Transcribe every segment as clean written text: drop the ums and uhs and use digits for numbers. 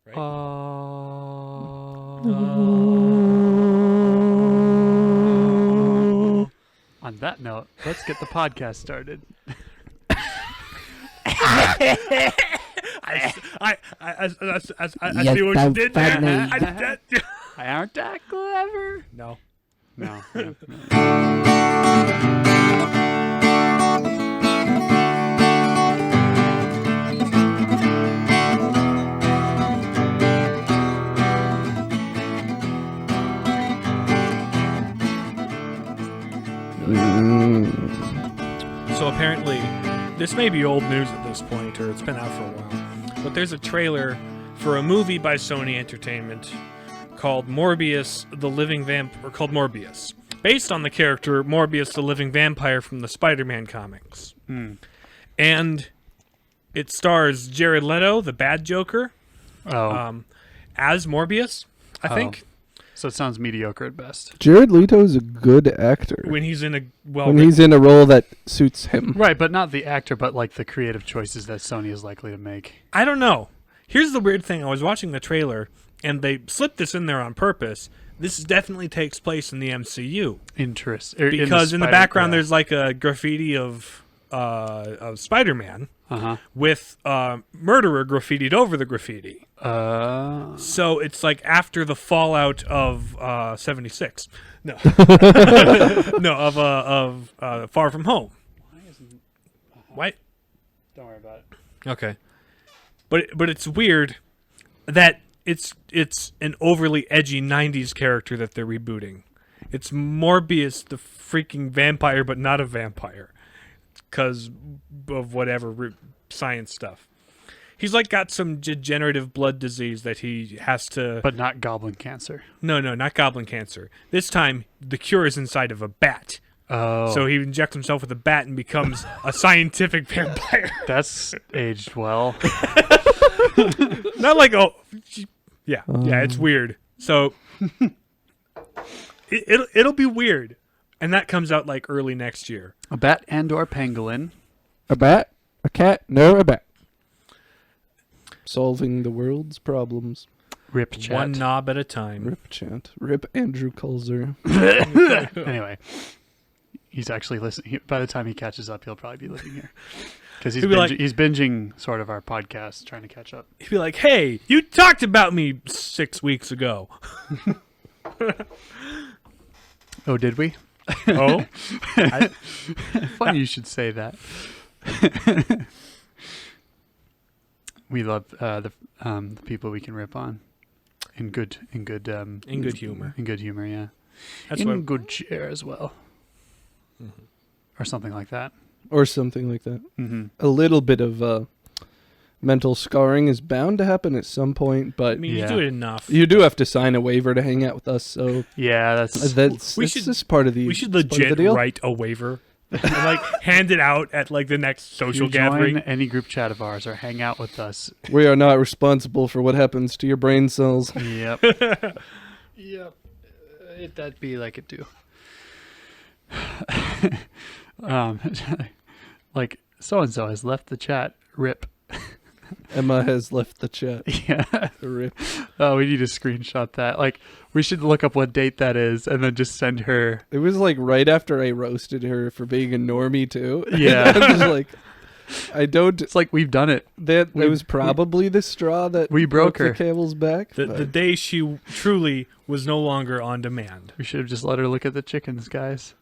right? On that note, let's get the podcast started. I see what you did there. I aren't that clever. No. No. So apparently, this may be old news at this point, or it's been out for a while, but there's a trailer for a movie by Sony Entertainment called Morbius, the Living Vampire, called Morbius, based on the character Morbius, the Living Vampire from the Spider-Man comics. And it stars Jared Leto, the bad Joker, as Morbius, I think. So it sounds mediocre at best. Jared Leto is a good actor When he's in a he's in a role that suits him. Right, but not the actor, but like the creative choices that Sony is likely to make. I don't know. Here's the weird thing. I was watching the trailer, and they slipped this in there on purpose. This definitely takes place in the MCU. Because in the background, there's like a graffiti of Spider-Man with murderer graffitied over the graffiti. So it's like after the fallout of 76. No. No, of Far From Home. Why? Don't worry about it. Okay. But it's weird that it's an overly edgy 90s character that they're rebooting. It's Morbius the freaking vampire, but not a vampire because of whatever science stuff. He's like got some degenerative blood disease that he has to... But not goblin cancer. No, not goblin cancer. This time, the cure is inside of a bat. Oh. So he injects himself with a bat and becomes a scientific vampire. That's aged well. Not like, yeah, it's weird. So it'll be weird. And that comes out like early next year. A bat and or pangolin. A bat? A cat? No, a bat. Solving the world's problems. Rip chat. One knob at a time. Rip chant. Rip Andrew Kulzer. Anyway, he's actually listening. By the time he catches up, he'll probably be living here. Because he's binging sort of our podcast, trying to catch up. He'd be like, hey, you talked about me 6 weeks ago. Oh, did we? Oh? Funny you should say that. We love the people we can rip on, in good humor. In good humor, yeah. That's in good cheer as well, or something like that. Or something like that. Mm-hmm. A little bit of mental scarring is bound to happen at some point, but I mean, you do it enough. You do have to sign a waiver to hang out with us. So yeah, that's just part of the. We should legit write a waiver. And like hand it out at like the next social gathering. Join any group chat of ours or hang out with us. We are not responsible for what happens to your brain cells. Yep. Yep. That'd be like it too. Like so and so has left the chat. Rip. Emma has left the chat. Yeah. Rip. Oh, we need to screenshot that. Like, we should look up what date that is and then just send her. It was like right after I roasted her for being a normie too. Yeah. I was like, I don't. It's like we've done it. It was probably the straw that we broke her. The camel's back. The day she truly was no longer on demand. We should have just let her look at the chickens, guys.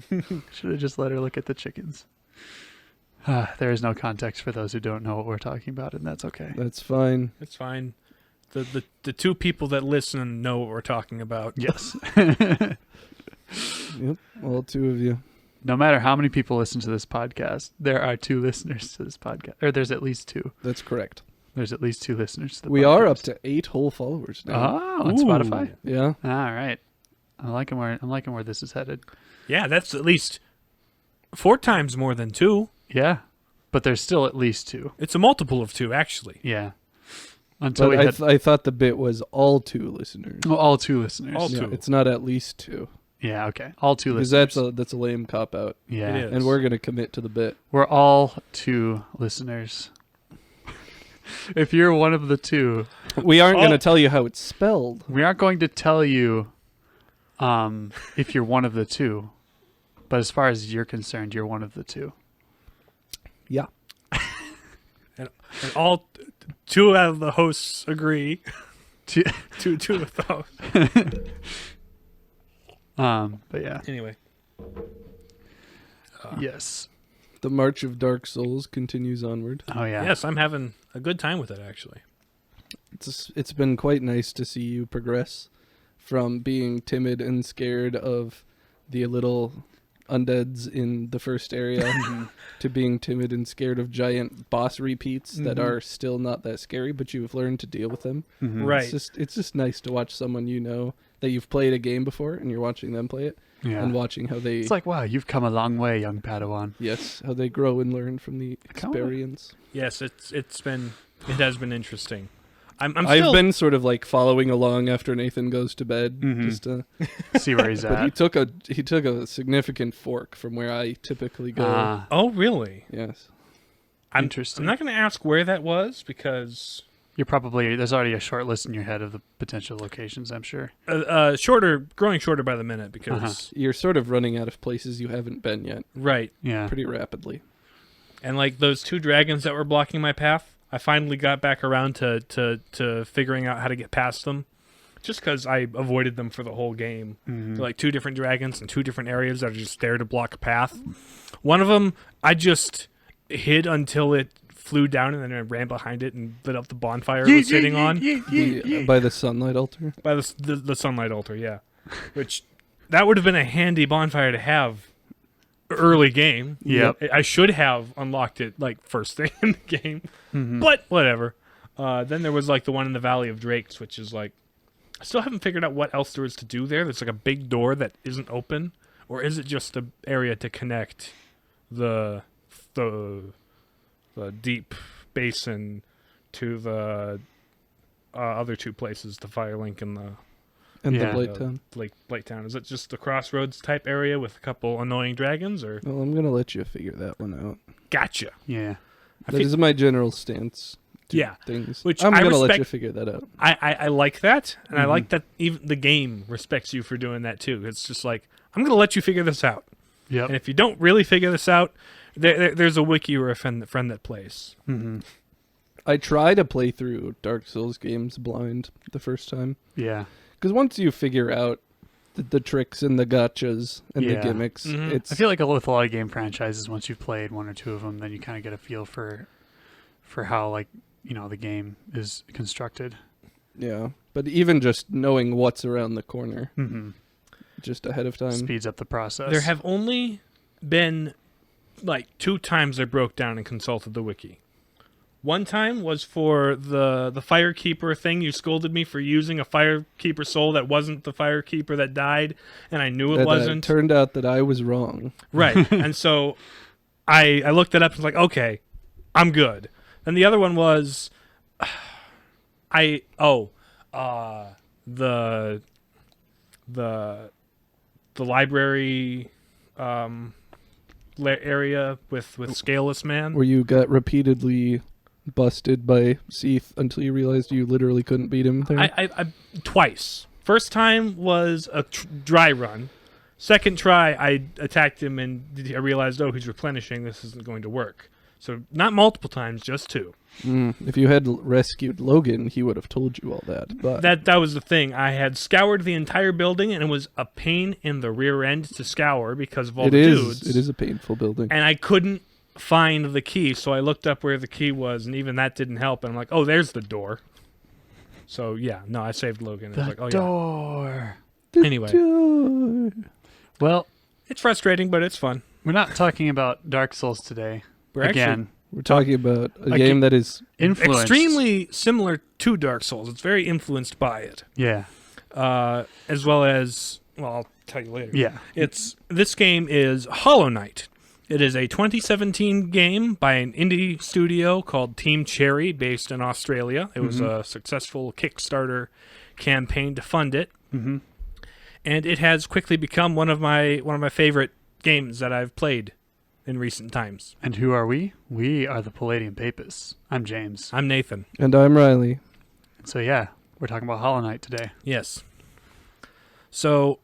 Should have just let her look at the chickens. There is no context for those who don't know what we're talking about, and that's okay. That's fine. It's fine. The two people that listen know what we're talking about. Yes. Yep, all two of you. No matter how many people listen to this podcast, there are 2 listeners to this podcast. Or there's at least 2. That's correct. There's at least 2 listeners to the podcast. We are up to 8 whole followers now. Oh, on Spotify? Yeah. All right. I'm liking where this is headed. Yeah, that's at least 4 times more than 2. Yeah, but there's still at least 2. It's a multiple of 2, actually. Yeah. Until I thought the bit was all 2 listeners. Oh, all 2 listeners. All 2. Yeah, it's not at least 2. Yeah, okay. All 2 listeners. listeners. That's a lame cop out. Yeah. It is. And we're going to commit to the bit. We're all 2 listeners. If you're one of the two, We aren't going to tell you how it's spelled. we aren't going to tell you if you're one of the two. But as far as you're concerned, you're one of the two. Yeah. And all two out of the hosts agree. Two Two of the hosts. But yeah. Anyway. Yes. The March of Dark Souls continues onward. Oh yeah. Yes, I'm having a good time with it, actually. It's been quite nice to see you progress from being timid and scared of the little undeads in the first area to being timid and scared of giant boss repeats that are still not that scary, but you've learned to deal with them. Right. It's just nice to watch someone you know that you've played a game before and you're watching them play it and watching how they... It's like, wow, you've come a long way, young Padawan. Yes, how they grow and learn from the experience. Yes, it has been interesting. I've been sort of like following along after Nathan goes to bed, just to see where he's but at. he took a significant fork from where I typically go. Oh, really? Yes. Interesting. I'm not going to ask where that was because there's already a short list in your head of the potential locations, I'm sure. growing shorter by the minute because You're sort of running out of places you haven't been yet. Right. Yeah. Pretty rapidly. And like those two dragons that were blocking my path, I finally got back around to figuring out how to get past them. Just because I avoided them for the whole game. They're like two different dragons in two different areas that are just there to block a path. One of them, I just hid until it flew down, and then I ran behind it and lit up the bonfire it was sitting on. By the sunlight altar? By the sunlight altar, yeah. Which, that would have been a handy bonfire to have early game. Yep. I should have unlocked it like first thing in the game. But whatever. Then there was like the one in the Valley of Drakes, which is like, I still haven't figured out what else there is to do there. There's like a big door that isn't open, or is it just an area to connect the deep basin to the other two places, the Firelink and the Blight Town. Blight Town. Is it just the crossroads type area with a couple annoying dragons, or? Well, I'm gonna let you figure that one out. Gotcha. Yeah. That is my general stance. Yeah. Things. Which I'm I gonna let respect- you figure that out. I like that, and I like that even the game respects you for doing that too. It's just like, I'm gonna let you figure this out. Yep. And if you don't really figure this out, there's a wiki or a friend that plays. I try to play through Dark Souls games blind the first time. Yeah. Because once you figure out the tricks and the gotchas and the gimmicks, it's... I feel like with a lot of game franchises, once you've played one or two of them, then you kind of get a feel for how, like, you know, the game is constructed. Yeah. But even just knowing what's around the corner just ahead of time speeds up the process. There have only been like 2 times I broke down and consulted the wiki. One time was for the Firekeeper thing. You scolded me for using a Firekeeper soul that wasn't the Firekeeper that died, and I knew it wasn't. It turned out that I was wrong. Right. And so I looked it up and was like, okay, I'm good. Then the other one was the library area with Scaleless Man. Where you got repeatedly busted by Seath until you realized you literally couldn't beat him there? I twice. First time was a dry run. Second try, I attacked him and I realized, he's replenishing. This isn't going to work. So not multiple times, just 2. If you had rescued Logan, he would have told you all that. But that was the thing. I had scoured the entire building, and it was a pain in the rear end to scour because of all the dudes. It is a painful building. And I couldn't find the key, so I looked up where the key was, and even that didn't help. And I'm like, there's the door. So, I saved Logan. The door. Anyway. Door. Well, it's frustrating, but it's fun. We're not talking about Dark Souls today. We're talking about a game that is influenced. Extremely similar to Dark Souls. It's very influenced by it. Yeah. As well as, I'll tell you later. Yeah. This game is Hollow Knight. It is a 2017 game by an indie studio called Team Cherry, based in Australia. It was a successful Kickstarter campaign to fund it. And it has quickly become one of my favorite games that I've played in recent times. And who are we? We are the Palladium Papists. I'm James. I'm Nathan. And I'm Riley. So yeah, we're talking about Hollow Knight today. Yes. So,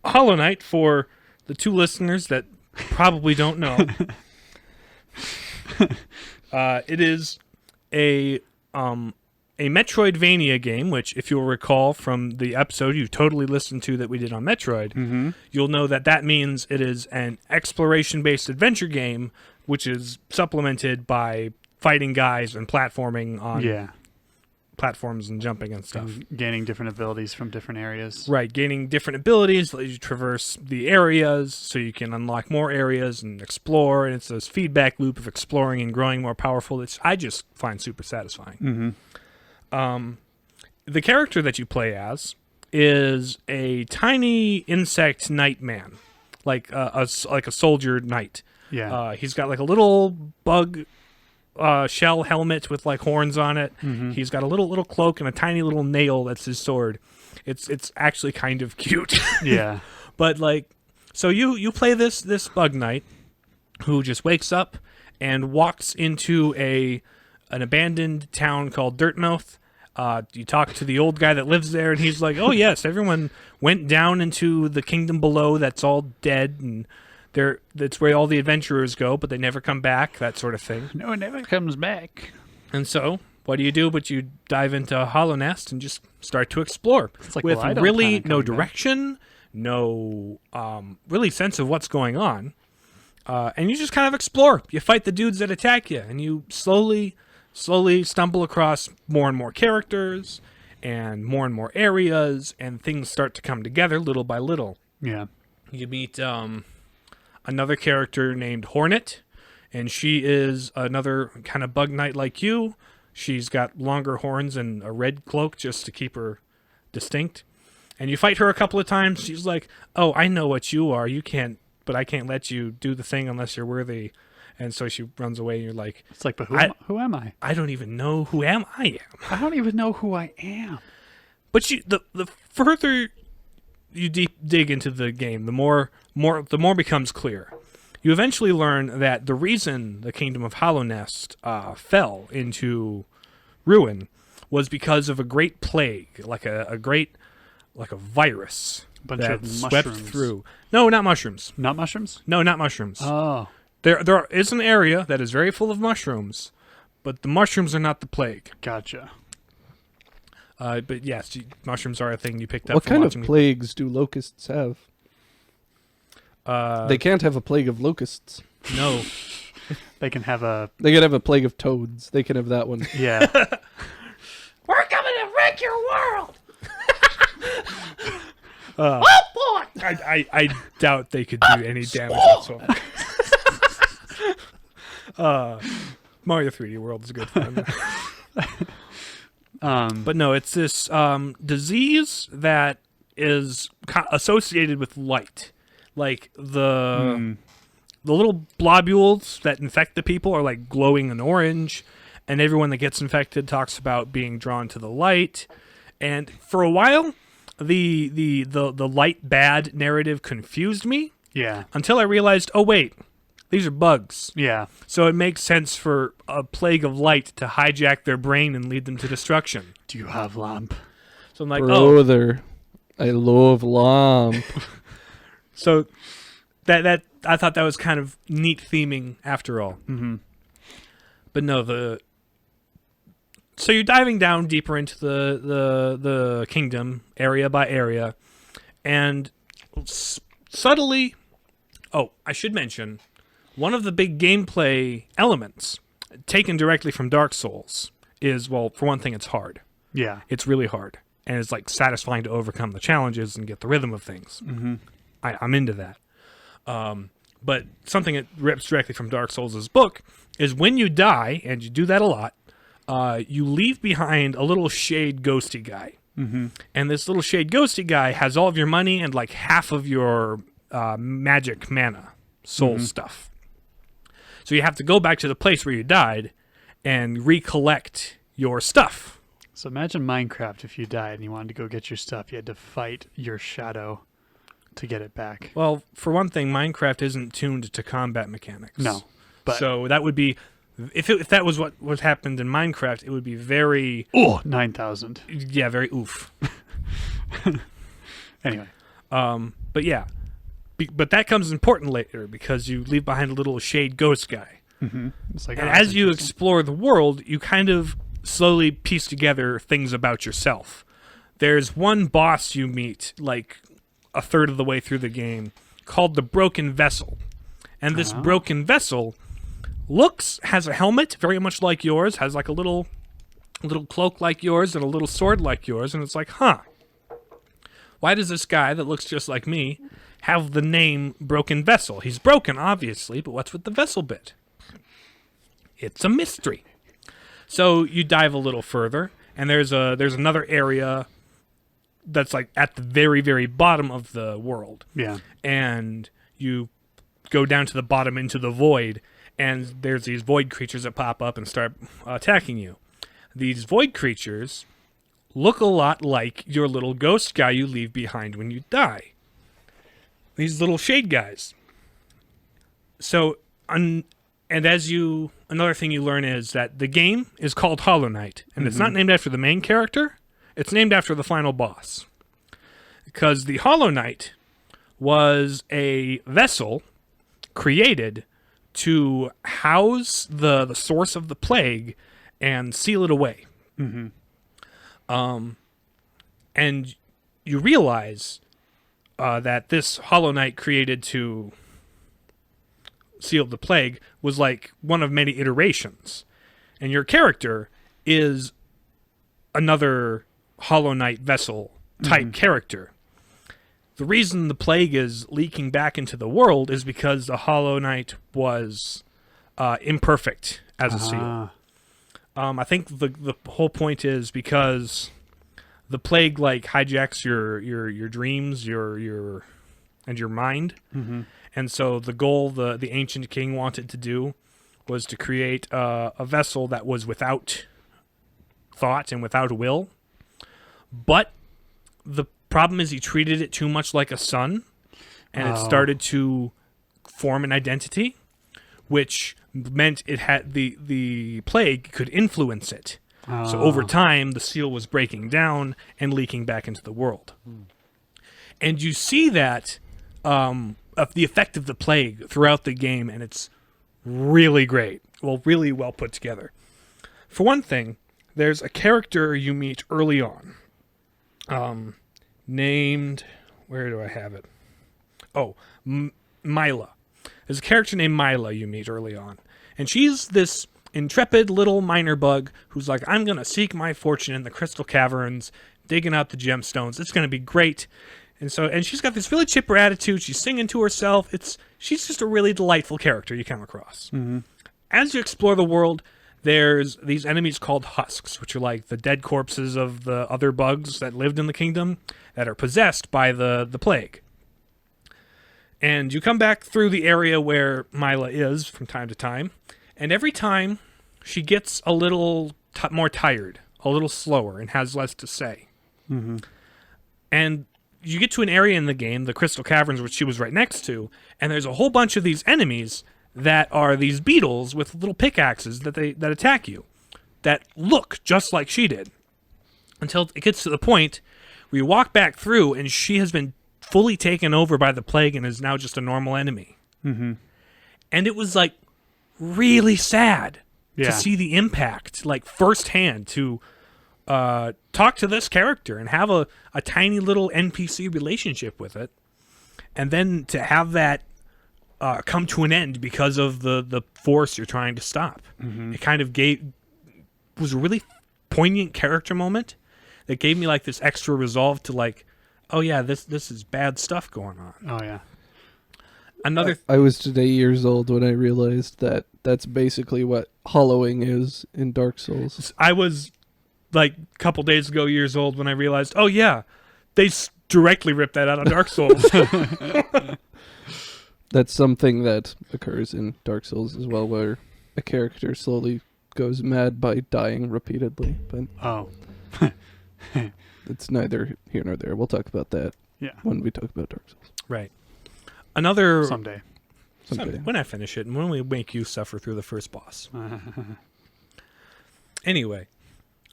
Hollow Knight, for the two listeners that probably don't know, it is a Metroidvania game, which, if you'll recall from the episode you totally listened to that we did on Metroid, you'll know that means it is an exploration-based adventure game, which is supplemented by fighting guys and platforming on platforms and jumping and stuff. And gaining different abilities from different areas. Right, gaining different abilities, let you traverse the areas so you can unlock more areas and explore, and it's this feedback loop of exploring and growing more powerful that I just find super satisfying. The character that you play as is a tiny insect knight man, like a soldier knight. Yeah. He's got like a little bug shell helmet with like horns on it. He's got a little cloak and a tiny little nail that's his sword. It's actually kind of cute. Yeah. But like, so you play this bug knight who just wakes up and walks into an abandoned town called Dirtmouth. You talk to the old guy that lives there, and he's like, "Oh yes, everyone went down into the kingdom below. That's all dead, and that's where all the adventurers go, but they never come back. That sort of thing." No, it never comes back. And so, what do you do? But you dive into Hollow Nest and just start to explore It's like, with well, I don't really plan on no coming back. direction, no really sense of what's going on, and you just kind of explore. You fight the dudes that attack you, and you slowly stumble across more and more characters and more areas, and things start to come together little by little. Yeah. You meet another character named Hornet, and she is another kind of bug knight like you. She's got longer horns and a red cloak just to keep her distinct. And you fight her a couple of times. She's like, "Oh, I know what you are. You can't, but I can't let you do the thing unless you're worthy." And so she runs away, and you're like, It's like, but who am I? "I don't even know who I am." I don't even know who I am. But the further you dig into the game, the more becomes clear. You eventually learn that the reason the kingdom of Hollow Nest fell into ruin was because of a great plague, like a virus Bunch that of swept mushrooms. through. No, not mushrooms. Not mushrooms? No, not mushrooms. Oh. There is an area that is very full of mushrooms, but the mushrooms are not the plague. Gotcha. But yes, mushrooms are a thing you picked up. What from kind of watching me. plagues do locusts have? They can't have a plague of locusts. No. They can have a... They could have a plague of toads. They can have that one. Yeah. We're coming to wreck your world. Oh boy! I doubt they could do any damage whatsoever. Mario 3D World is good fun. But no, it's this disease that is associated with light. Like the little globules that infect the people are like glowing in orange, and everyone that gets infected talks about being drawn to the light. And for a while, the light bad narrative confused me Yeah. until I realized, oh wait, these are bugs. Yeah. So it makes sense for a plague of light to hijack their brain and lead them to destruction. Do you have lamp? So I'm like, oh, Brother, I love lamp. so that I thought that was kind of neat theming after all. Mm-hmm. But no, so you're diving down deeper into the kingdom area by area, and subtly, I should mention, one of the big gameplay elements taken directly from Dark Souls is, well, for one thing, it's hard. Yeah. It's really hard, and it's like satisfying to overcome the challenges and get the rhythm of things. Mm-hmm. I'm into that. But something that rips directly from Dark Souls' book is when you die, and you do that a lot, you leave behind a little shade ghosty guy. Mm-hmm. And this little shade ghosty guy has all of your money and like half of your magic mana, soul stuff. So you have to go back to the place where you died and recollect your stuff. So imagine Minecraft if you died and you wanted to go get your stuff. You had to fight your shadow. to get it back. Well, for one thing, Minecraft isn't tuned to combat mechanics. No. But so that would be, if that was what happened in Minecraft, it would be very... 9,000. Yeah, very oof. Anyway. But yeah. But that comes important later, because you leave behind a little shade ghost guy. Mm-hmm. It's like, and as you explore the world, you kind of slowly piece together things about yourself. There's one boss you meet, like a third of the way through the game, called the Broken Vessel. And this broken vessel has a helmet very much like yours, has like a little cloak like yours and a little sword like yours, and it's like, why does this guy that looks just like me have the name Broken Vessel? He's broken, obviously, but what's with the vessel bit? It's a mystery. So you dive a little further, and there's another area that's like at the very, very bottom of the world. Yeah. And you go down to the bottom into the void, and there's these void creatures that pop up and start attacking you. These void creatures look a lot like your little ghost guy you leave behind when you die. These little shade guys. So, another thing you learn is that the game is called Hollow Knight, and it's not named after the main character, it's named after the final boss. Because the Hollow Knight was a vessel created to house the source of the plague and seal it away. Mm-hmm. And you realize that this Hollow Knight created to seal the plague was like one of many iterations. And your character is another Hollow Knight vessel type character. The reason the plague is leaking back into the world is because the Hollow Knight was imperfect as a seal. I think the whole point is because the plague like hijacks your dreams, your mind, and so the goal the ancient king wanted to do was to create a vessel that was without thought and without will. But the problem is he treated it too much like a sun, and it started to form an identity, which meant it had the plague could influence it. So over time, the seal was breaking down and leaking back into the world. And you see that of the effect of the plague throughout the game, and it's really great. Well, really well put together. For one thing, there's a character you meet early on, named... Where do I have it? Oh, Mila. There's a character named Mila you meet early on. And she's this intrepid little miner bug who's like, I'm going to seek my fortune in the crystal caverns, digging out the gemstones. It's going to be great. And she's got this really chipper attitude. She's singing to herself. She's just a really delightful character you come across. Mm-hmm. As you explore the world, there's these enemies called husks, which are like the dead corpses of the other bugs that lived in the kingdom that are possessed by the plague. And you come back through the area where Mila is from time to time, and every time she gets a little more tired, a little slower, and has less to say. Mm-hmm. And you get to an area in the game, the Crystal Caverns, which she was right next to, and there's a whole bunch of these enemies that are these beetles with little pickaxes that attack you, that look just like she did. Until it gets to the point where you walk back through, and she has been fully taken over by the plague and is now just a normal enemy. Mm-hmm. And it was like really sad to see the impact, like firsthand, to talk to this character and have a tiny little NPC relationship with it, and then to have that come to an end because of the force you're trying to stop. Mm-hmm. It kind of was a really poignant character moment that gave me like this extra resolve to like, oh yeah, this is bad stuff going on. Oh yeah. I was today years old when I realized that that's basically what hollowing is in Dark Souls. I was like a couple days ago years old when I realized, oh yeah, they directly ripped that out of Dark Souls. That's something that occurs in Dark Souls as well, where a character slowly goes mad by dying repeatedly. But it's neither here nor there. We'll talk about that when we talk about Dark Souls. Right. Another Someday. when I finish it, and when we make you suffer through the first boss. Anyway,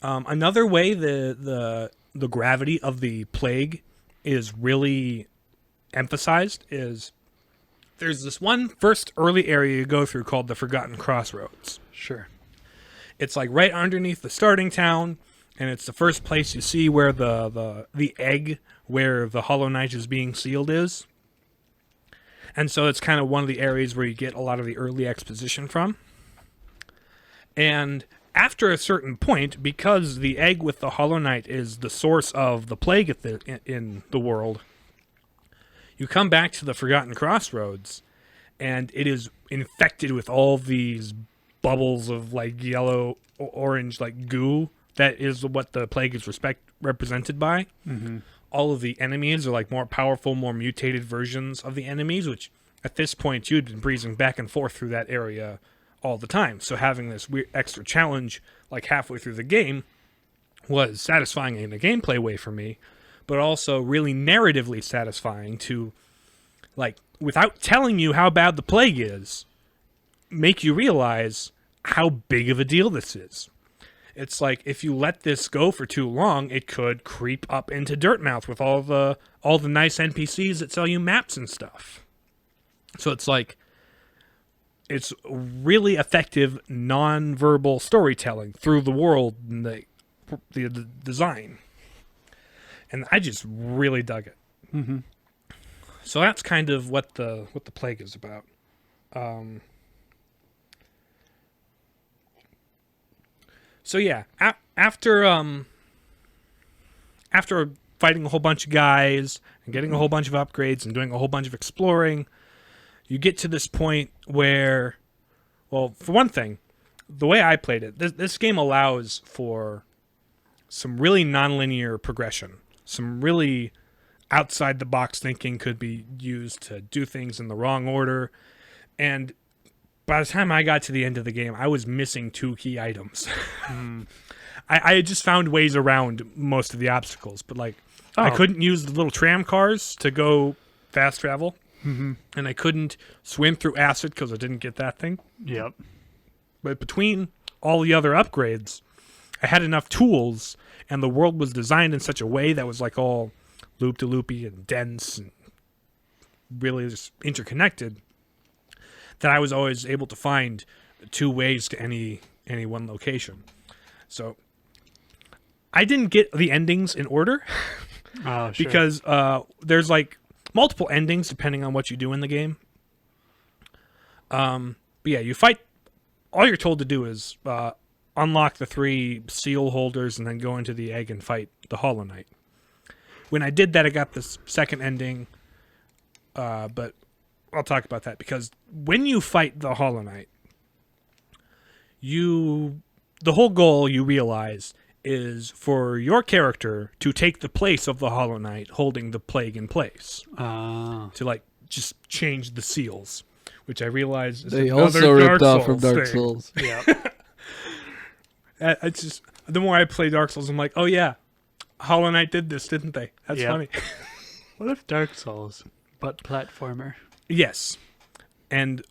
another way the gravity of the plague is really emphasized is there's this one first early area you go through called the Forgotten Crossroads. Sure. It's like right underneath the starting town, and it's the first place you see where the egg where the Hollow Knight is being sealed is. And so it's kind of one of the areas where you get a lot of the early exposition from. And after a certain point, because the egg with the Hollow Knight is the source of the plague in the world, you come back to the Forgotten Crossroads, and it is infected with all these bubbles of like yellow or orange like goo. That is what the plague is represented by. Mm-hmm. All of the enemies are like more powerful, more mutated versions of the enemies, which at this point you'd been breezing back and forth through that area all the time. So having this weird extra challenge like halfway through the game was satisfying in a gameplay way for me, but also really narratively satisfying to, like, without telling you how bad the plague is, make you realize how big of a deal this is. It's like if you let this go for too long, it could creep up into Dirtmouth with all the nice NPCs that sell you maps and stuff. So it's like it's really effective non-verbal storytelling through the world and the design. And I just really dug it. Mm-hmm. So that's kind of what the plague is about. So yeah, after fighting a whole bunch of guys and getting a whole bunch of upgrades and doing a whole bunch of exploring, you get to this point where, well, for one thing, the way I played it, this game allows for some really nonlinear progression. Some really outside-the-box thinking could be used to do things in the wrong order. And by the time I got to the end of the game, I was missing 2 key items. I just found ways around most of the obstacles, but like I couldn't use the little tram cars to go fast travel, and I couldn't swim through acid because I didn't get that thing. Yep. But between all the other upgrades, I had enough tools, and the world was designed in such a way that was like all loop-de-loopy and dense and really just interconnected, that I was always able to find 2 ways to any one location. So I didn't get the endings in order because there's like multiple endings depending on what you do in the game. But yeah, you fight. All you're told to do is unlock the 3 seal holders and then go into the egg and fight the Hollow Knight. When I did that, I got this second ending, but I'll talk about that because when you fight the Hollow Knight, the whole goal you realize is for your character to take the place of the Hollow Knight holding the plague in place. To like just change the seals, which I realize is they another also ripped Dark off from Souls Dark thing. Souls. Yeah. It's just the more I play Dark Souls, I'm like, oh yeah, Hollow Knight did this, didn't they? That's funny. What if Dark Souls, but platformer? Yes, and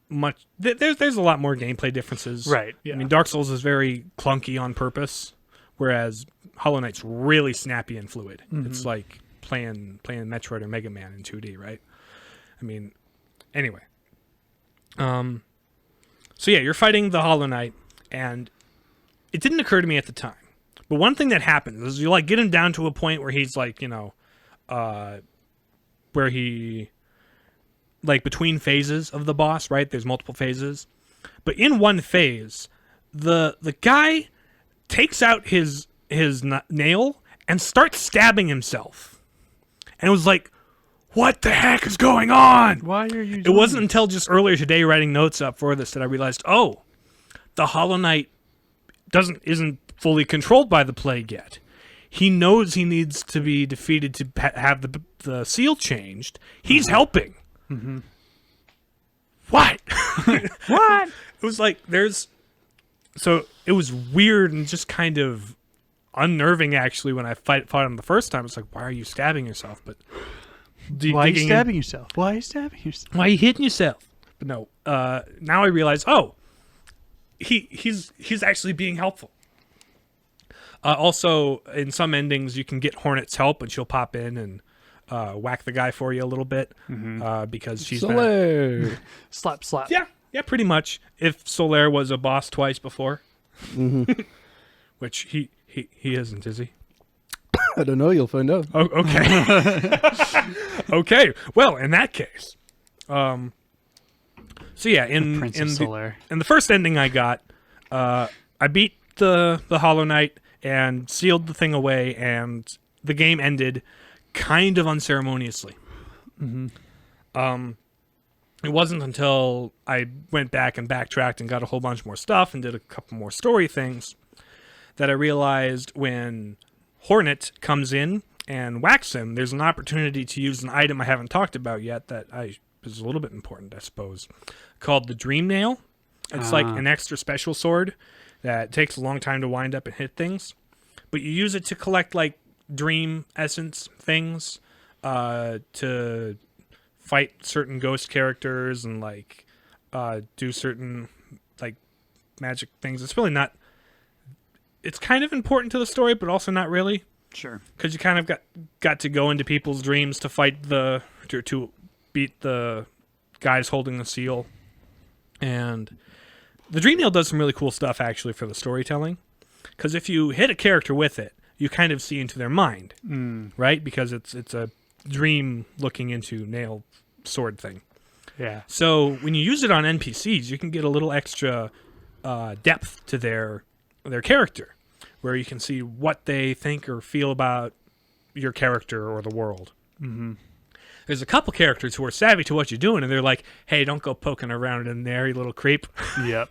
much there's a lot more gameplay differences. Right. Yeah. I mean, Dark Souls is very clunky on purpose, whereas Hollow Knight's really snappy and fluid. Mm-hmm. It's like playing Metroid or Mega Man in 2D, right? I mean, anyway. So yeah, you're fighting the Hollow Knight, and it didn't occur to me at the time. But one thing that happens is you like get him down to a point where he's like, where he like between phases of the boss, right? There's multiple phases. But in one phase, the guy takes out his nail and starts stabbing himself. And it was like, what the heck is going on? Why are you It wasn't until just earlier today writing notes up for this that I realized, oh, the Hollow Knight isn't fully controlled by the plague yet. He knows he needs to be defeated to have the seal changed. He's helping. Mm-hmm. What? What? It was like so it was weird and just kind of unnerving actually when I fought him the first time. It's like, why are you stabbing yourself? But why are you stabbing yourself? Why are you stabbing yourself? Why are you hitting yourself? But no, now I realize, he's actually being helpful. Also, in some endings, you can get Hornet's help, and she'll pop in and whack the guy for you a little bit because she's Solaire. Slap. Yeah, pretty much. If Solaire was a boss twice before, which he isn't, is he? I don't know. You'll find out. Oh, okay. Okay. Well, in that case, so yeah, in the first ending I got, I beat the Hollow Knight and sealed the thing away, and the game ended kind of unceremoniously. It wasn't until I went back and backtracked and got a whole bunch more stuff and did a couple more story things that I realized when Hornet comes in and whacks him, there's an opportunity to use an item I haven't talked about yet that is a little bit important, I suppose, called the Dream Nail. It's like an extra special sword that takes a long time to wind up and hit things, but you use it to collect like dream essence things to fight certain ghost characters and like do certain like magic things. It's really not. It's kind of important to the story, but also not really. Sure. Because you kind of got to go into people's dreams to fight to beat the guys holding the seal, and the Dream Nail does some really cool stuff actually for the storytelling. Because if you hit a character with it, you kind of see into their mind, right? Because it's a dream looking into nail sword thing. Yeah. So when you use it on NPCs, you can get a little extra depth to their character, where you can see what they think or feel about your character or the world. There's a couple characters who are savvy to what you're doing, and they're like, "Hey, don't go poking around in there, you little creep." Yep.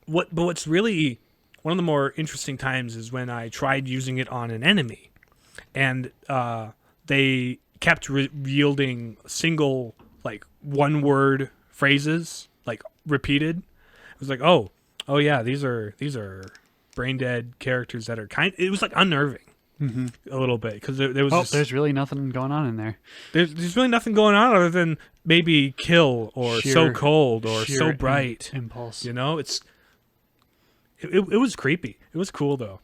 But what's really one of the more interesting times is when I tried using it on an enemy, and they kept yielding single, like, one-word phrases, like, repeated. It was like, oh yeah, these are brain-dead characters that are it was, like, unnerving a little bit, because there was there's really nothing going on in there. There's really nothing going on other than maybe kill, or so cold, or so bright. Impulse. You know, it was creepy. It was cool, though.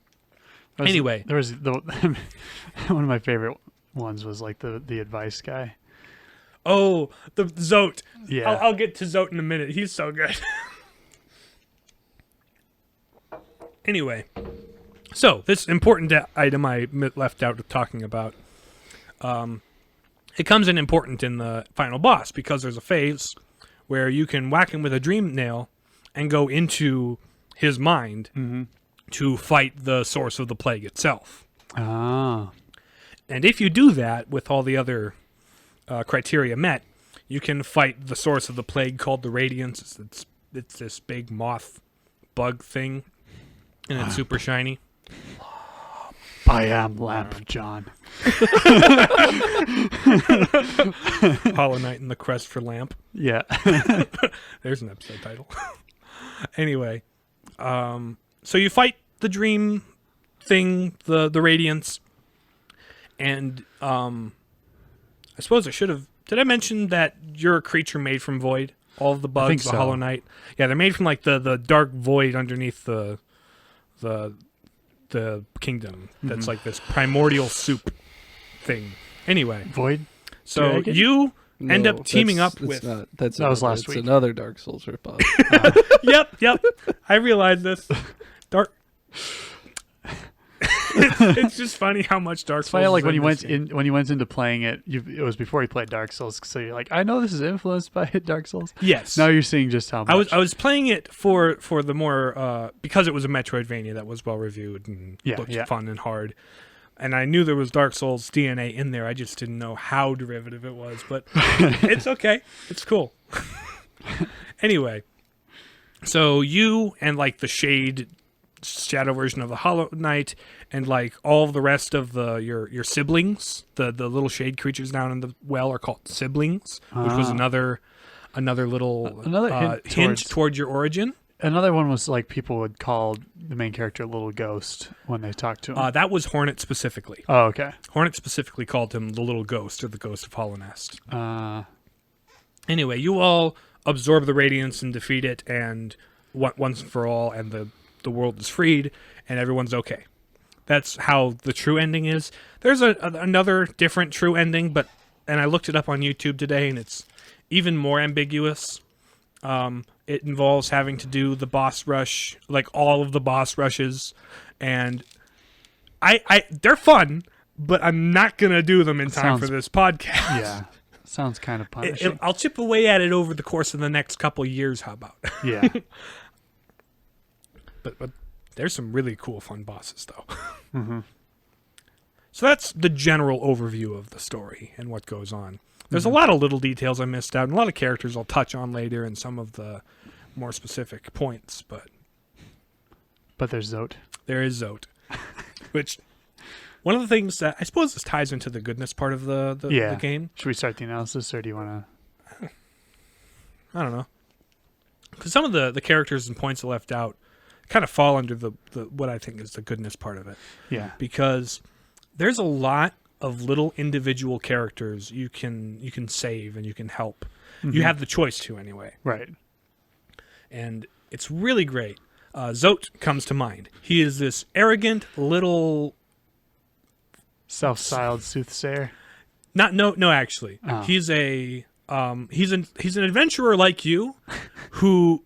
Anyway. There was one of my favorite ones was like the advice guy. Oh, the Zote. Yeah. I'll get to Zote in a minute. He's so good. Anyway. So, this important item I left out of talking about, it comes in important in the final boss, because there's a phase where you can whack him with a Dream Nail and go into his mind to fight the source of the plague itself. Ah. And if you do that with all the other criteria met, you can fight the source of the plague called the Radiance. It's this big moth bug thing, and it's super shiny. I am Lamp John. Hollow Knight and the Crest for Lamp. Yeah. There's an episode title. Anyway, so you fight the dream thing, the Radiance, and I suppose I should have. Did I mention that you're a creature made from void? All of the bugs, the Hollow Knight. Yeah, they're made from like the dark void underneath the kingdom. That's like this primordial soup thing. Anyway, Void. So you end up teaming up with. That was last week. It's another Dark Souls ripoff. Yep. I realized this. Dark. It's just funny how much Dark Souls. It's like when you went into playing it, it was before you played Dark Souls, so you're like, I know this is influenced by Dark Souls. Yes. Now you're seeing just how much. I was playing it for the more because it was a Metroidvania that was well reviewed and looked fun and hard, and I knew there was Dark Souls DNA in there. I just didn't know how derivative it was, but it's okay. It's cool. Anyway, so you and like the shadow version of the Hollow Knight, and like all of the rest of your siblings, the little shade creatures down in the well are called siblings, which was another little hint toward your origin. Another one was like people would call the main character Little Ghost when they talked to him. That was Hornet specifically. Oh, okay. Hornet specifically called him the Little Ghost, or the Ghost of Hollow Nest. Uh, Anyway, you all absorb the radiance and defeat it, and once and for all, and the world is freed, and everyone's okay. That's how the true ending is. There's another different true ending, and I looked it up on YouTube today, and it's even more ambiguous. It involves having to do the boss rush, like all of the boss rushes, and they're fun, but I'm not gonna do them in time for this podcast. Yeah, sounds kind of punishing. I'll chip away at it over the course of the next couple years. How about? Yeah. But there's some really cool, fun bosses, though. Mm-hmm. So that's the general overview of the story and what goes on. There's a lot of little details I missed out, and a lot of characters I'll touch on later and some of the more specific points, but there's Zote. There is Zote. Which, one of the things that, I suppose this ties into the goodness part of the game. Should we start the analysis, or do you want to? I don't know. Because some of the characters and points I left out kind of fall under the what I think is the goodness part of it. Yeah. Because there's a lot of little individual characters you can save and you can help. Mm-hmm. You have the choice to anyway. Right. And it's really great. Zote comes to mind. He is this arrogant little self-styled soothsayer. No, actually. Oh. He's an adventurer like you who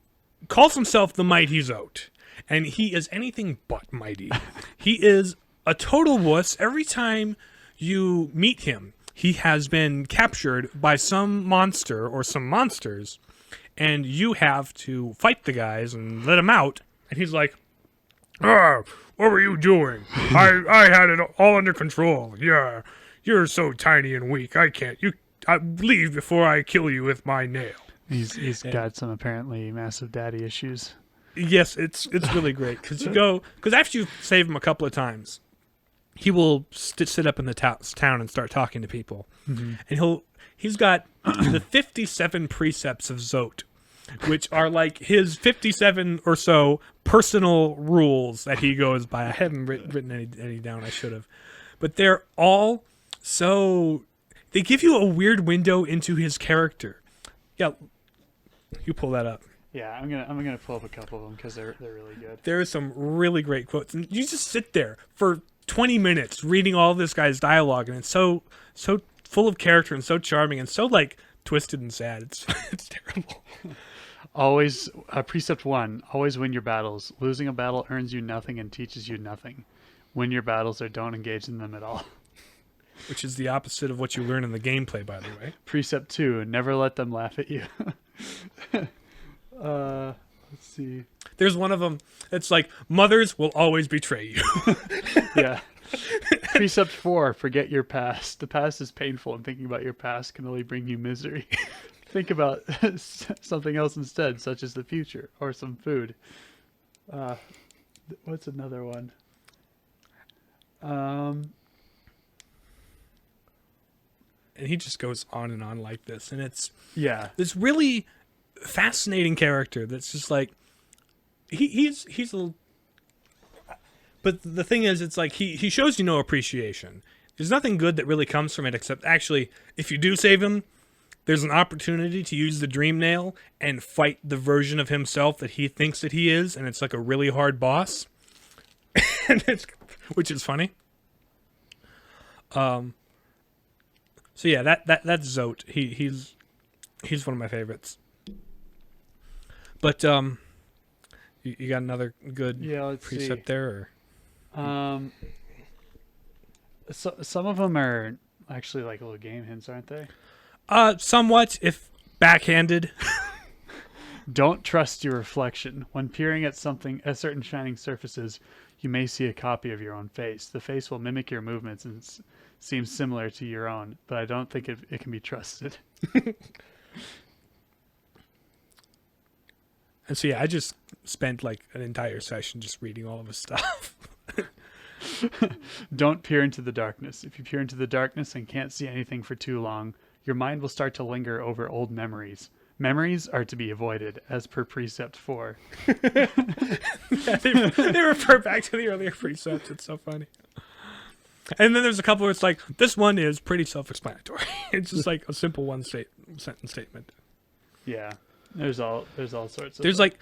calls himself the Mighty Zote. And he is anything but mighty. He is a total wuss. Every time you meet him, he has been captured by some monster or some monsters, and you have to fight the guys and let him out. And he's like, what were you doing? I had it all under control. Yeah, you're so tiny and weak. I leave before I kill you with my nail. He's got some apparently massive daddy issues. Yes, it's really great because after you save him a couple of times, he will sit up in the town and start talking to people, and he's got the 57 precepts of Zote, which are like his 57 or so personal rules that he goes by. I haven't written any down. I should have, but they're all they give you a weird window into his character. Yeah, you pull that up. Yeah, I'm gonna pull up a couple of them because they're really good. There are some really great quotes, and you just sit there for 20 minutes reading all this guy's dialogue, and it's so full of character and so charming and so like twisted and sad. It's terrible. Always precept 1: always win your battles. Losing a battle earns you nothing and teaches you nothing. Win your battles or don't engage in them at all. Which is the opposite of what you learn in the gameplay, by the way. Precept 2: never let them laugh at you. Let's see. There's one of them. It's like, mothers will always betray you. Yeah. Precept 4: forget your past. The past is painful, and thinking about your past can only bring you misery. Think about something else instead, such as the future or some food. What's another one? And he just goes on and on like this, and it's this really fascinating character that's just like he's a. But the thing is, it's like he shows you no appreciation. There's nothing good that really comes from it, except actually, if you do save him, there's an opportunity to use the Dream Nail and fight the version of himself that he thinks that he is, and it's like a really hard boss, which is funny. So yeah, that's Zote. He's one of my favorites. But you got another good precept there, or? So some of them are actually like little game hints, aren't they? Somewhat, if backhanded. Don't trust your reflection. When peering at certain shining surfaces, you may see a copy of your own face. The face will mimic your movements and seem similar to your own, but I don't think it can be trusted. And so yeah, I just spent like an entire session just reading all of his stuff. Don't peer into the darkness. If you peer into the darkness and can't see anything for too long, your mind will start to linger over old memories. Memories are to be avoided, as per precept 4. Yeah, they refer back to the earlier precepts. It's so funny. And then there's a couple where it's like, this one is pretty self-explanatory. It's just like a simple sentence statement. Yeah, there's all sorts of. There's like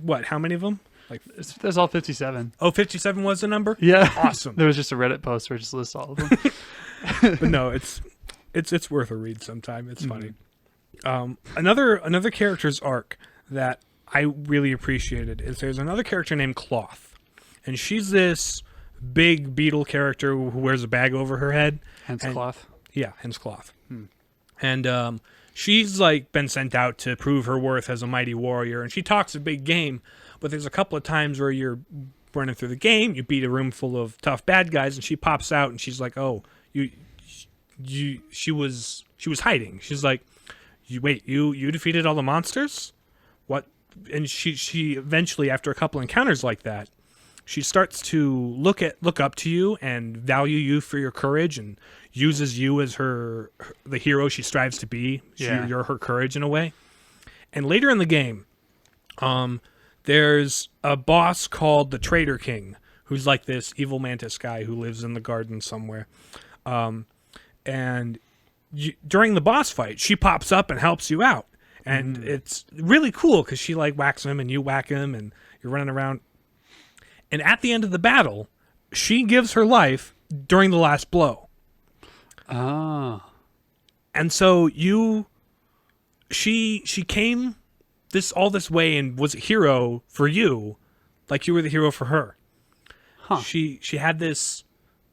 what? How many of them? Like there's all 57. Oh, 57 was the number? Yeah, awesome. There was just a Reddit post where it just lists all of them. But no, it's worth a read sometime. It's funny. Another character's arc that I really appreciated is there's another character named Cloth, and she's this big beetle character who wears a bag over her head. Hence Cloth. Yeah, hence Cloth. And she's like been sent out to prove her worth as a mighty warrior, and she talks a big game. But there's a couple of times where you're running through the game, you beat a room full of tough bad guys, and she pops out and she's like, "Oh, she was hiding." She's like, You defeated all the monsters? What?" And she eventually, after a couple encounters like that, she starts to look up to you and value you for your courage and uses you as the hero she strives to be. You're her courage in a way. And later in the game, there's a boss called the Traitor King, who's like this evil mantis guy who lives in the garden somewhere. And during the boss fight, she pops up and helps you out. And it's really cool because she like whacks him and you whack him and you're running around. And at the end of the battle, she gives her life during the last blow. Ah. And so she came all this way and was a hero for you, like you were the hero for her. Huh. She had this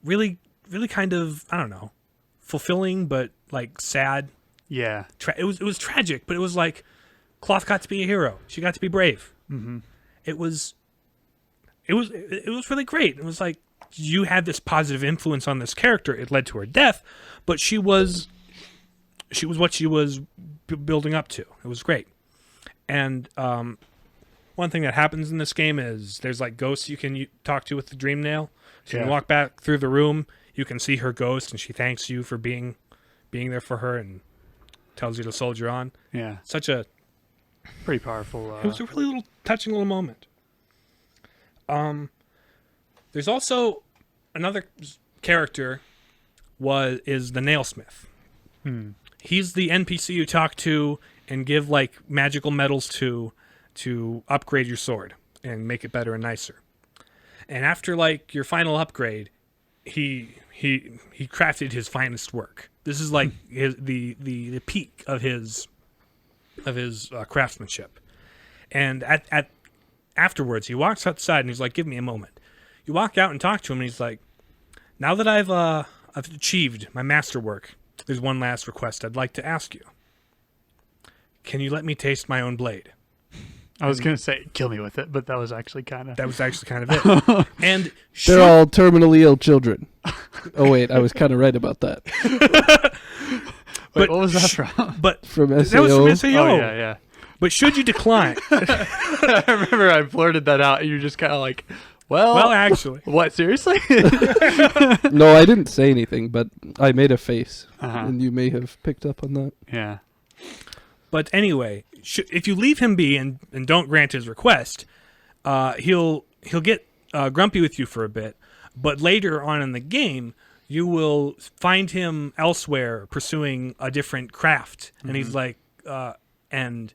really, really kind of, I don't know, fulfilling but like sad. Yeah. It was tragic, but it was like Cloth got to be a hero. She got to be brave. Mm-hmm. It was really great. It was like you had this positive influence on this character. It led to her death, but she was what she was building up to. It was great. And one thing that happens in this game is there's like ghosts you can talk to with the dream nail. So you can walk back through the room. You can see her ghost, and she thanks you for being there for her and tells you to soldier on. Yeah. Such a pretty powerful. It was a really touching little moment. There's also another character is the Nailsmith. He's the NPC you talk to and give like magical metals to upgrade your sword and make it better and nicer. And after like your final upgrade, he crafted his finest work. This is like the peak of his craftsmanship. And afterwards, he walks outside and he's like, "Give me a moment." You walk out and talk to him, and he's like, "Now that I've achieved my masterwork, there's one last request I'd like to ask you. Can you let me taste my own blade?" I was going to say, "Kill me with it," but that was actually kind of it. And they're all terminally ill children. Oh wait, I was kind of right about that. Wait, what was that from? But from SAO. That was from SAO. Oh yeah. But should you decline? I remember I blurted that out, and you're just kind of like, well, actually. What, seriously? No, I didn't say anything, but I made a face, Uh-huh. and you may have picked up on that. Yeah. But anyway, if you leave him be and don't grant his request, he'll get grumpy with you for a bit. But later on in the game, you will find him elsewhere pursuing a different craft. And he's like, and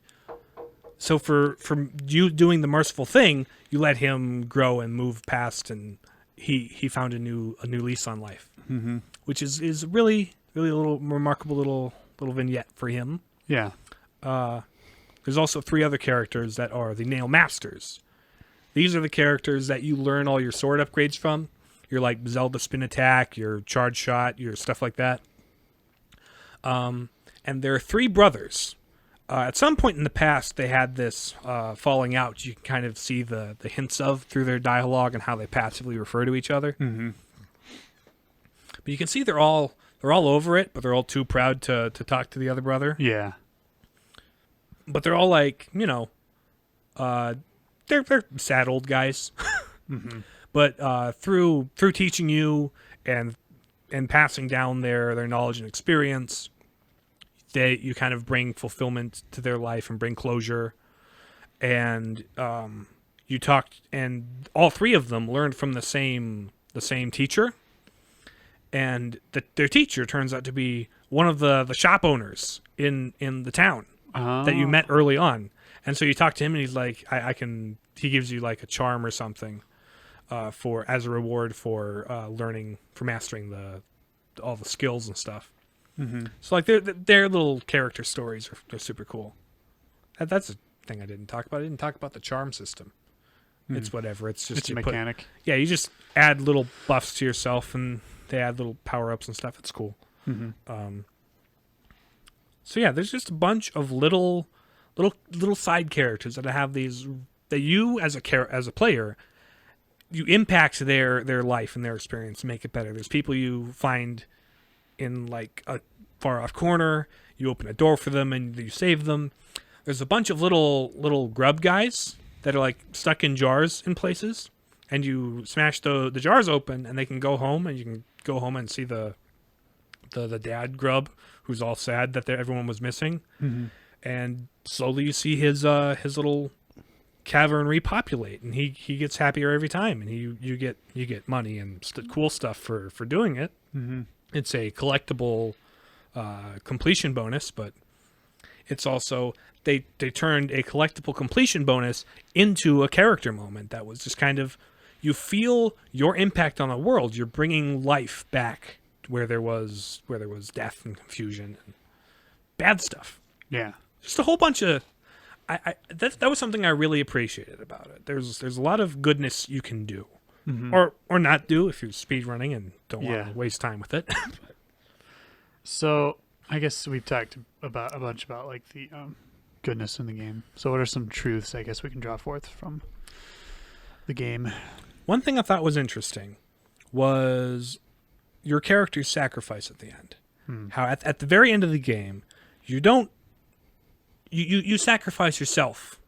so for you doing the merciful thing, you let him grow and move past, and he found a new lease on life, which is really, really a little remarkable little vignette for him. Yeah. There's also 3 other characters that are the Nail Masters. These are the characters that you learn all your sword upgrades from. Your like Zelda spin attack, your charge shot, your stuff like that. And there are 3 brothers. At some point in the past, they had this falling out. You can kind of see the hints of through their dialogue and how they passively refer to each other. Mm-hmm. But you can see they're all over it, but they're all too proud to talk to the other brother. Yeah. But they're all like, they're sad old guys. But through teaching you and passing down their knowledge and experience, you kind of bring fulfillment to their life and bring closure. And you talked, and all three of them learned from the same teacher. And their teacher turns out to be one of the shop owners in the town that you met early on. And so you talk to him, and he's like, he gives you like a charm or something as a reward for mastering all the skills and stuff. Mm-hmm. So like their little character stories are super cool. That's a thing I didn't talk about. I didn't talk about the charm system. Mm. It's whatever. It's just a mechanic. You just add little buffs to yourself, and they add little power-ups and stuff. It's cool. Mm-hmm. So yeah, there's just a bunch of little side characters that have these that you as a player, you impact their life and their experience to make it better. There's people you find in like a far off corner. You open a door for them and you save them. There's a bunch of little grub guys that are like stuck in jars in places, and you smash the jars open, and they can go home, and you can go home and see the dad grub who's all sad that everyone was missing. Mm-hmm. And slowly you see his little cavern repopulate, and he gets happier every time, and you get money and cool stuff for doing it. Mm-hmm. It's a collectible completion bonus, but it's also they turned a collectible completion bonus into a character moment that was just kind of, you feel your impact on the world. You're bringing life back where there was death and confusion and bad stuff. Yeah. Just a whole bunch of that was something I really appreciated about it. There's a lot of goodness you can do, mm-hmm. or not do if you're speedrunning and don't want to waste time with it. So I guess we've talked a bunch about like the goodness in the game. So what are some truths I guess we can draw forth from the game? One thing I thought was interesting was your character's sacrifice at the end. How at the very end of the game, you sacrifice yourself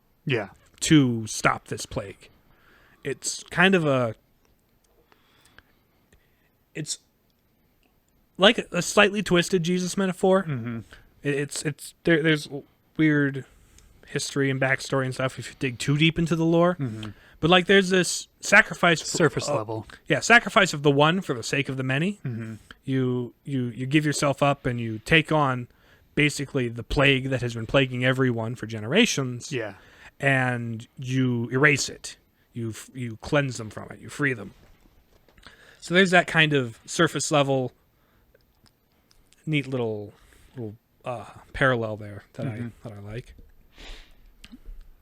to stop this plague. It's kind of it's like a slightly twisted Jesus metaphor. Mm-hmm. There's weird history and backstory and stuff if you dig too deep into the lore. Mm-hmm. But like there's this sacrifice surface level. Yeah, sacrifice of the one for the sake of the many. Mm-hmm. You give yourself up and you take on basically the plague that has been plaguing everyone for generations. Yeah. And you erase it. You cleanse them from it. You free them. So there's that kind of surface level neat little parallel there that I like.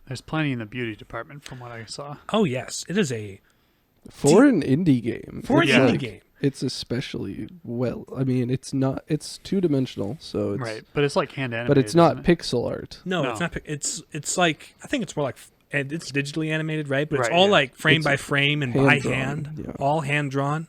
There's plenty in the beauty department from what I saw. Oh yes, it is an indie game. Indie game. It's especially I mean, it's 2-dimensional, so it's right, but it's like hand animated. But it's not pixel art. No, it's not. It's like, I think it's more like, and it's digitally animated, right? But it's all like frame by frame and by hand, all hand drawn,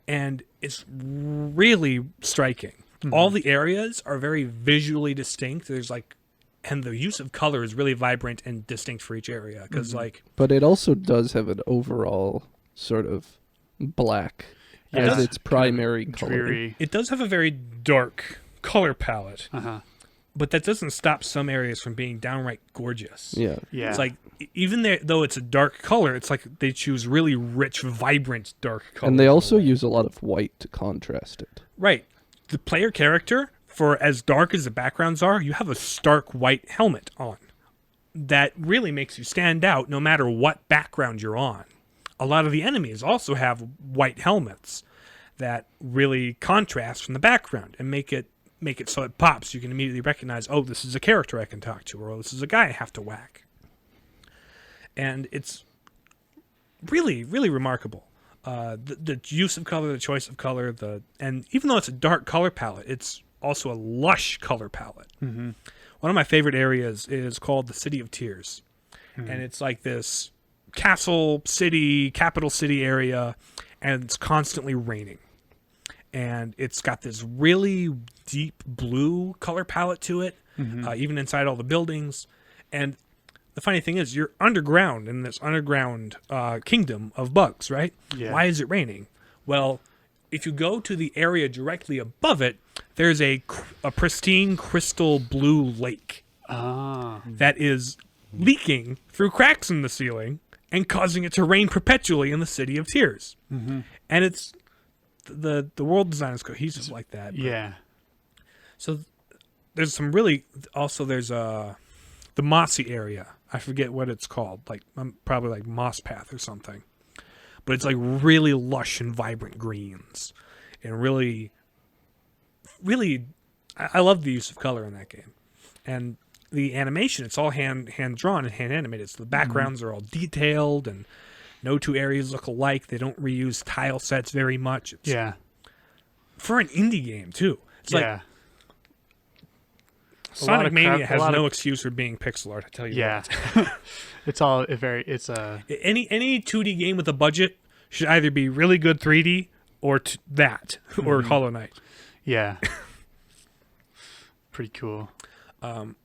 and it's really striking. Mm-hmm. All the areas are very visually distinct. There's like, and the use of color is really vibrant and distinct for each area because But it also does have an overall sort of black as its primary color. Dreary. It does have a very dark color palette. Uh-huh. But that doesn't stop some areas from being downright gorgeous. Yeah. It's like, even though it's a dark color, it's like they choose really rich, vibrant dark colors. And they also use a lot of white to contrast it. Right. The player character, for as dark as the backgrounds are, you have a stark white helmet on. That really makes you stand out no matter what background you're on. A lot of the enemies also have white helmets that really contrast from the background and make it so it pops. You can immediately recognize, oh, this is a character I can talk to, or this is a guy I have to whack. And it's really, really remarkable. The use of color, the choice of color, and even though it's a dark color palette, it's also a lush color palette. Mm-hmm. One of my favorite areas is called the City of Tears. Mm-hmm. And it's like this capital city area, and it's constantly raining. And it's got this really deep blue color palette to it, even inside all the buildings. And the funny thing is, you're underground in this underground kingdom of bugs, right? Yeah. Why is it raining? Well, if you go to the area directly above it, there's a pristine crystal blue lake that is leaking through cracks in the ceiling and causing it to rain perpetually in the City of Tears. Mm-hmm. And it's the world design is cohesive like that. Yeah. So there's some really also there's the mossy area. I forget what it's called. Like probably like Moss Path or something. But it's like really lush and vibrant greens, and really I love the use of color in that game. And the animation, it's all hand drawn and hand animated. So the backgrounds are all detailed, and no two areas look alike. They don't reuse tile sets very much. It's, for an indie game too. It's like Sonic Mania has no excuse for being pixel art, I tell you what. It's all it's a any 2D game with a budget should either be really good 3D or or Hollow Knight. Yeah. Pretty cool.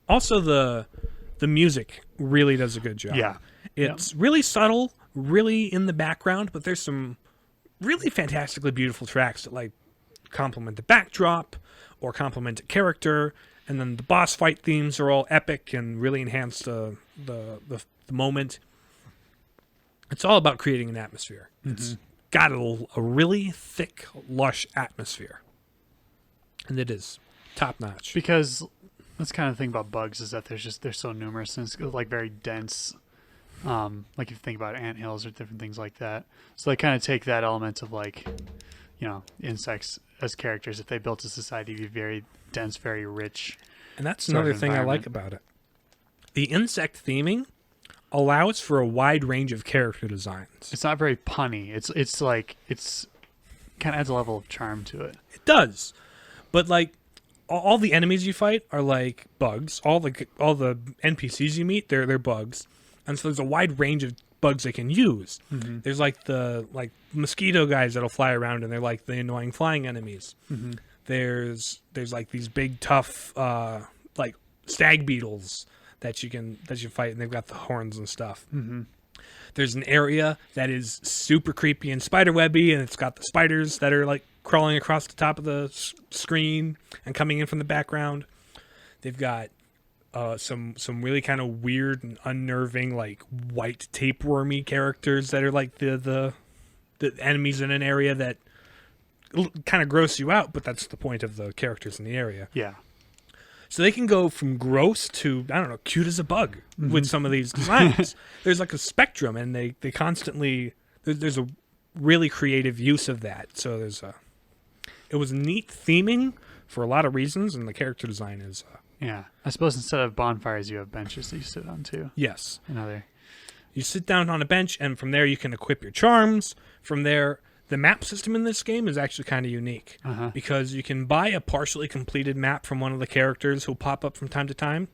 Also the music really does a good job. Yeah. It's really subtle, really in the background, but there's some really fantastically beautiful tracks that like complement the backdrop or complement a character, and then the boss fight themes are all epic and really enhance the moment. It's all about creating an atmosphere. It's got a really thick, lush atmosphere. And it is top notch. Because that's kind of the thing about bugs is that they're so numerous and it's like very dense. Like if you think about anthills or different things like that. So they kind of take that element of like, insects as characters. If they built a society, it'd be very dense, very rich. And that's another thing I like about it. The insect theming allows for a wide range of character designs. It's not very punny. It's like kind of adds a level of charm to it. It does. But like all the enemies you fight are like bugs. All the NPCs you meet, they're bugs. And so there's a wide range of bugs they can use. Mm-hmm. There's like the mosquito guys that'll fly around and they're like the annoying flying enemies. Mm-hmm. There's like these big tough like stag beetles that you fight, and they've got the horns and stuff. Mm-hmm. There's an area that is super creepy and spiderwebby, and it's got the spiders that are like crawling across the top of the screen and coming in from the background. They've got some really kind of weird and unnerving like white tapewormy characters that are like the enemies in an area that kind of gross you out, but that's the point of the characters in the area. Yeah. So they can go from gross to, I don't know, cute as a bug with some of these designs. There's like a spectrum, and they constantly, there's a really creative use of that. So it was neat theming for a lot of reasons, and the character design is... yeah. I suppose instead of bonfires, you have benches that you sit on too. Yes. You sit down on a bench, and from there you can equip your charms. From there... The map system in this game is actually kind of unique because you can buy a partially completed map from one of the characters who'll pop up from time to time,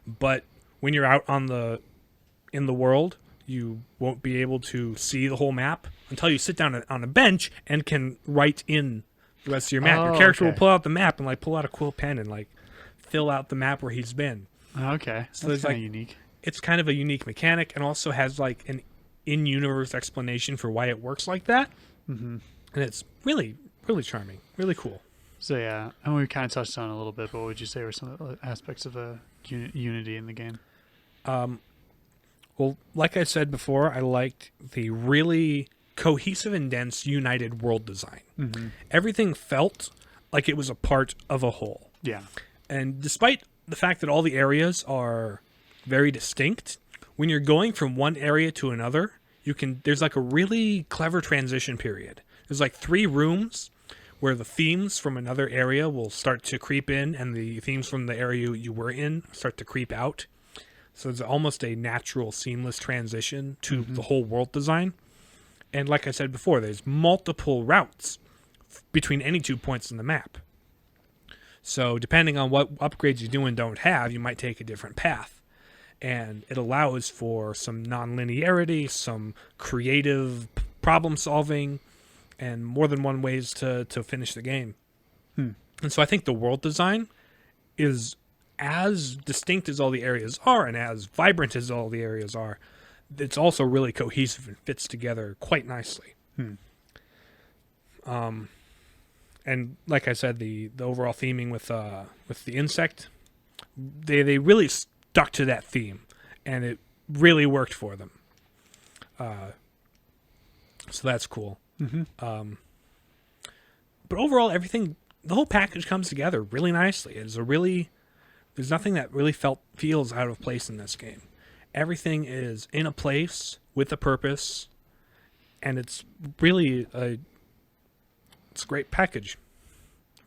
but when you're out in the world, you won't be able to see the whole map until you sit down on a bench and can write in the rest of your map. Your character will pull out the map and like pull out a quill pen and like fill out the map where he's been. Okay, so that's kind of unique. It's kind of a unique mechanic, and also has like an in-universe explanation for why it works like that. Mm-hmm. And it's really, really charming, really cool. So yeah, and we kind of touched on it a little bit, but what would you say were some of the aspects of unity in the game? Well, like I said before, I liked the really cohesive and dense united world design. Mm-hmm. Everything felt like it was a part of a whole. Yeah. And despite the fact that all the areas are very distinct, when you're going from one area to another, there's like a really clever transition period. There's like 3 rooms where the themes from another area will start to creep in, and the themes from the area you were in start to creep out. So it's almost a natural, seamless transition to the whole world design. And like I said before, there's multiple routes between any 2 points in the map. So depending on what upgrades you do and don't have, you might take a different path. And it allows for some non-linearity, some creative problem solving, and more than one ways to finish the game. And so I think the world design is as distinct as all the areas are, and as vibrant as all the areas are. It's also really cohesive and fits together quite nicely. And like I said, the overall theming with the insect, they really stuck to that theme, and it really worked for them. So that's cool. Mm-hmm. But overall, everything, the whole package comes together really nicely. There's nothing that really feels out of place in this game. Everything is in a place with a purpose, and it's really it's a great package.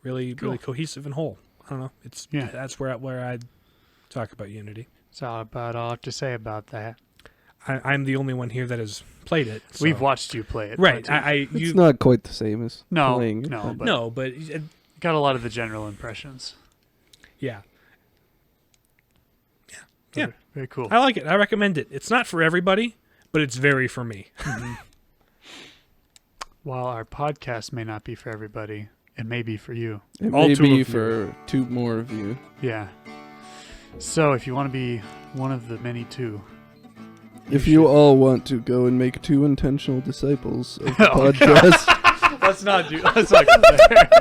Really, cool. Really cohesive and whole. I don't know. That's where I'd talk about Unity. That's all I have to say about that. I'm the only one here that has played it. So. We've watched you play it, right? It's not quite the same as playing it. But got a lot of the general impressions. Yeah. Very cool. I like it. I recommend it. It's not for everybody, but it's very for me. Mm-hmm. While our podcast may not be for everybody, it may be for you. It may be for 2 more of you. Yeah. So if you want to be one of the many 2. If you all want to go and make 2 intentional disciples of the podcast. Let's not go there.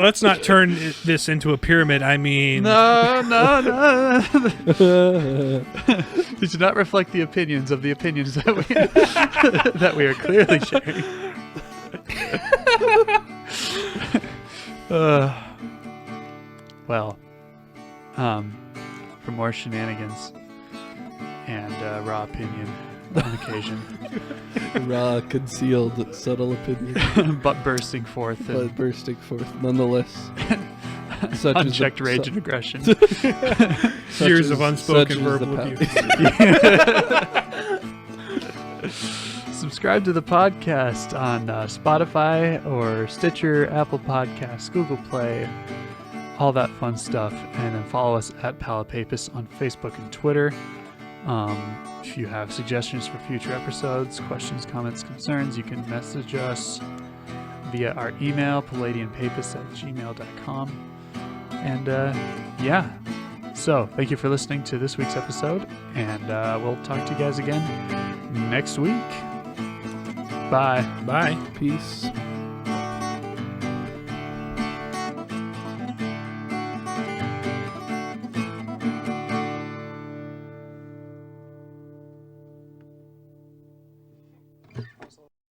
Let's not turn this into a pyramid. I mean, no. It should not reflect the opinions that we are clearly sharing. For more shenanigans and raw opinion on occasion. Raw, concealed, subtle opinion. But bursting forth. Nonetheless. Such unchecked rage and aggression. Years of unspoken verbal abuse. Subscribe to the podcast on Spotify or Stitcher, Apple Podcasts, Google Play, all that fun stuff. And then follow us at Palapapus on Facebook and Twitter. If you have suggestions for future episodes, questions, comments, concerns, you can message us via our email, palladianpapus@gmail.com. And so thank you for listening to this week's episode, and we'll talk to you guys again next week. Bye. Bye. Peace.